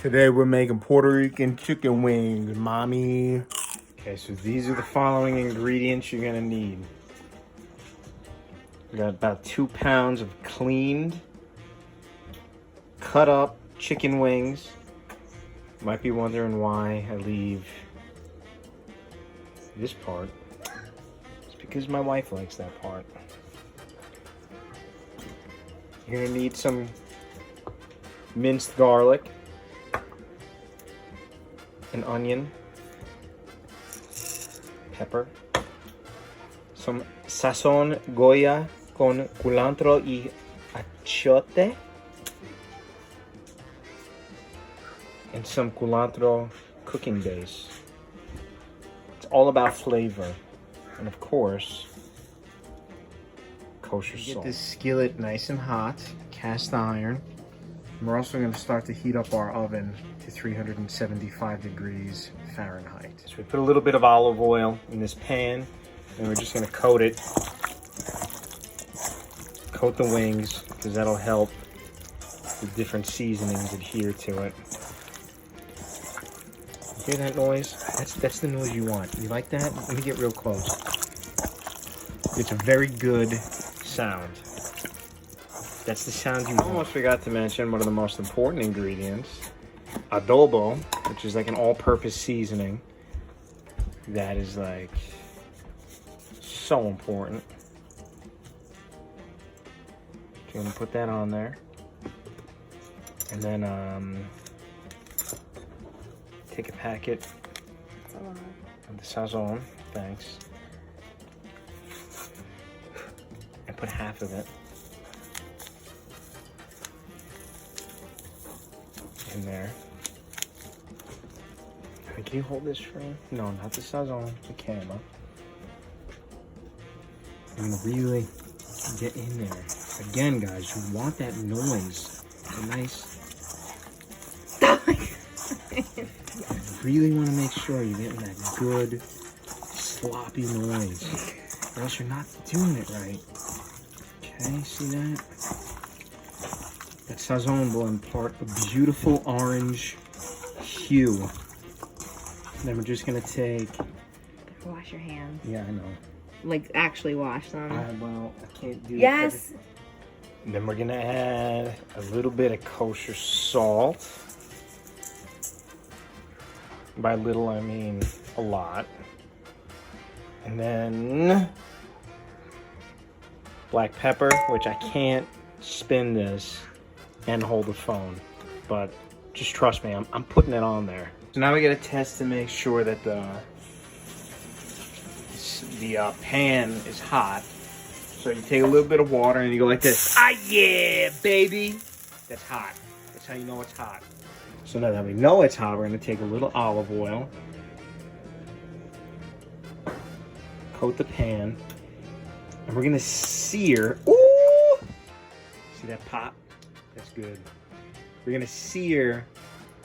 Today we're making Puerto Rican chicken wings, mommy. Okay, so these are the following ingredients you're gonna need. We got about 2 pounds of cleaned, cut up chicken wings. You might be wondering why I leave this part. It's because my wife likes that part. You're gonna need some minced garlic, an onion, pepper, some sazón Goya con culantro y achiote, and some culantro cooking base. It's all about flavor, and of course, kosher salt. Get this skillet nice and hot, cast iron. And we're also going to start to heat up our oven to 375 degrees Fahrenheit. So we put a little bit of olive oil in this pan, and we're just going to coat it. Coat the wings, because that'll help the different seasonings adhere to it. Hear that noise? That's the noise you want. You like that? Let me get real close. It's a very good sound. That's the sound you want. Almost forgot to mention one of the most important ingredients, adobo, which is like an all-purpose seasoning. That is like so important. So I'm gonna put that on there. And then take a packet of the sazon, thanks. And put half of it in there. Can you hold this for me? No, not the sazon, the camera. And really get in there. Again, guys, you want that noise. A nice. You really want to make sure you're getting that good, sloppy noise. Or else you're not doing it right. Okay, see that? That sazon will impart a beautiful orange hue. Then we're just gonna take. Wash your hands. Yeah, I know. Like actually wash them. Well, I can't do. Yes. And then we're gonna add a little bit of kosher salt. By little, I mean a lot. And then black pepper, which I can't spin this and hold the phone, but just trust me, I'm putting it on there. So now we gotta test to make sure that the pan is hot. So you take a little bit of water and you go like this. Ah, yeah, baby. That's hot. That's how you know it's hot. So now that we know it's hot, we're gonna take a little olive oil, coat the pan, and we're gonna sear. Ooh! See that pop? That's good. We're gonna sear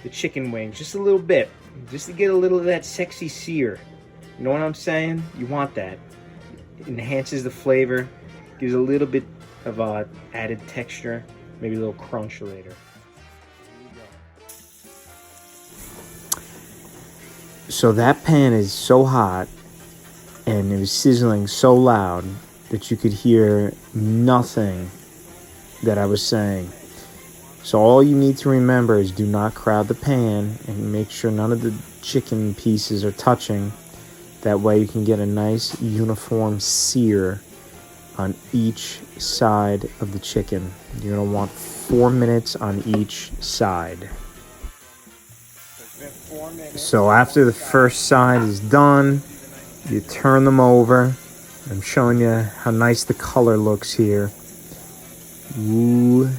the chicken wings just a little bit, just to get a little of that sexy sear. You know what I'm saying? You want that. It enhances the flavor, gives a little bit of added texture, maybe a little crunch later. So that pan is so hot and it was sizzling so loud that you could hear nothing that I was saying. So all you need to remember is do not crowd the pan and make sure none of the chicken pieces are touching. That way you can get a nice uniform sear on each side of the chicken. You're going to want 4 minutes on each side. So after the first side is done, you turn them over. I'm showing you how nice the color looks here. Ooh,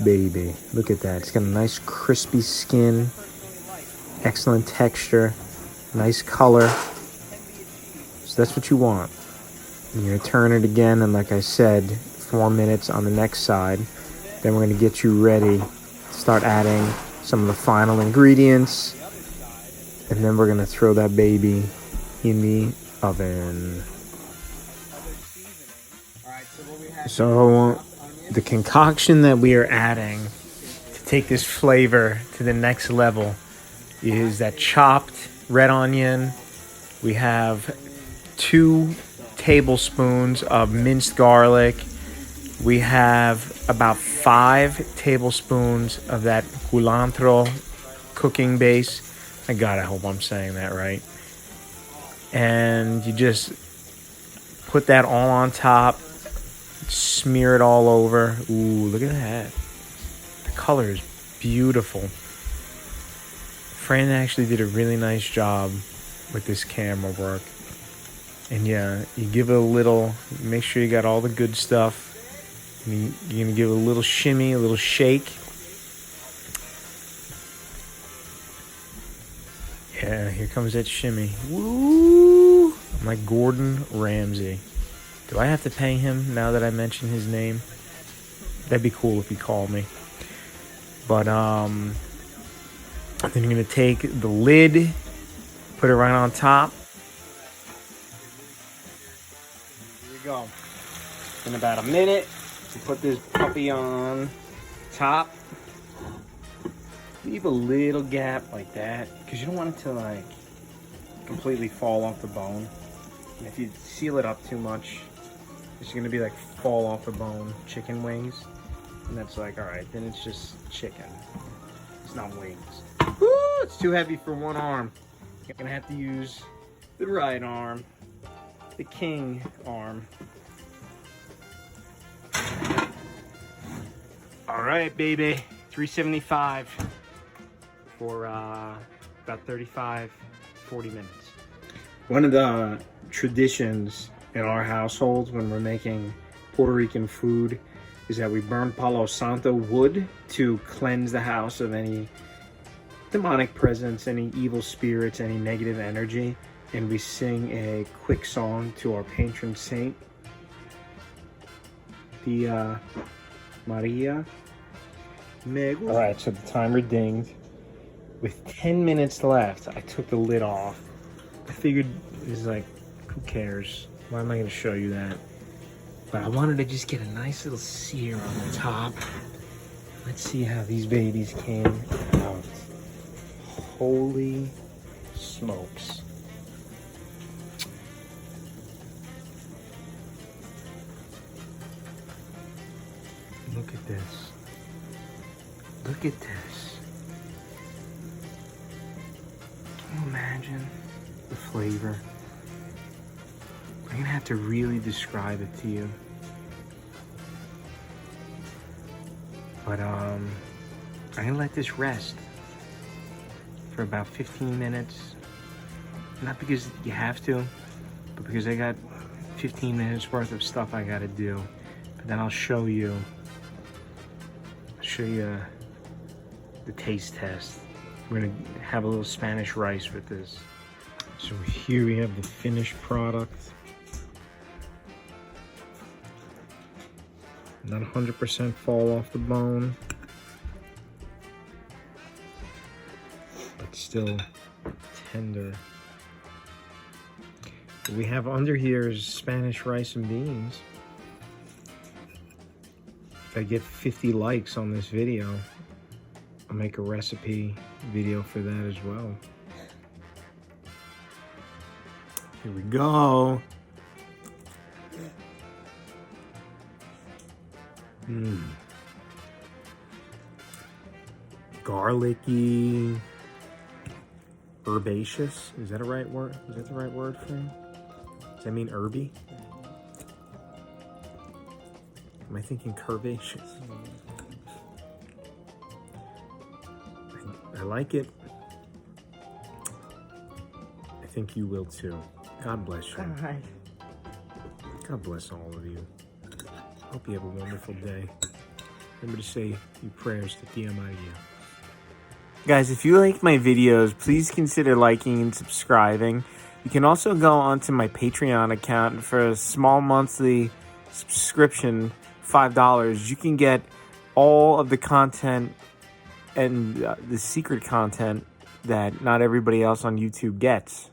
baby. Look at that. It's got a nice crispy skin. Excellent texture. Nice color. So that's what you want. And you're going to turn it again, and like I said, 4 minutes on the next side. Then we're going to get you ready to start adding some of the final ingredients. And then we're going to throw that baby in the oven. So the concoction that we are adding take this flavor to the next level is that chopped red onion. We have 2 tablespoons of minced garlic. We have about 5 tablespoons of that culantro cooking base. My God, I hope I'm saying that right. And you just put that all on top, smear it all over. Ooh, look at that. The color is beautiful. Fran actually did a really nice job with this camera work. And yeah, you give it a little, make sure you got all the good stuff. And you're going to give it a little shimmy, a little shake. Yeah, here comes that shimmy. Woo! I'm like Gordon Ramsay. Do I have to pay him now that I mention his name? That'd be cool if he called me. But then you're gonna take the lid, put it right on top. Here we go. In about a minute, you put this puppy on top. Leave a little gap like that, because you don't want it to like completely fall off the bone. And if you seal it up too much, it's gonna be like fall off the bone chicken wings, and that's like, all right, then it's just chicken. It's not wings. Woo! It's too heavy for one arm. You're gonna have to use the right arm, the king arm. All right, baby, 375 for about 35, 40 minutes. One of the traditions in our household when we're making Puerto Rican food is that we burn Palo Santo wood to cleanse the house of any demonic presence, any evil spirits, any negative energy. And we sing a quick song to our patron saint, the Maria. All right, so the timer dinged. With 10 minutes left, I took the lid off. I figured it's like, who cares? Why am I going to show you that? But I wanted to just get a nice little sear on the top. Let's see how these babies came out. Holy smokes. Look at this. Look at this. Can you imagine the flavor? I'm gonna have to really describe it to you. But I'm gonna let this rest for about 15 minutes. Not because you have to, but because I got 15 minutes worth of stuff I gotta do. But then I'll show you the taste test. We're gonna have a little Spanish rice with this. So here we have the finished product. Not 100% fall off the bone, but still tender. What we have under here is Spanish rice and beans. If I get 50 likes on this video, I'll make a recipe video for that as well. Here we go. Garlicky, herbaceous. Is that a right word? Is that the right word for it? Does that mean herby? Am I thinking curvaceous? I like it. I think you will too. God bless you. God. God bless all of you. Hope you have a wonderful day. Remember to say your prayers to Tia Maria. Guys, if you like my videos, please consider liking and subscribing. You can also go onto my Patreon account for a small monthly subscription, $5. You can get all of the content and the secret content that not everybody else on YouTube gets.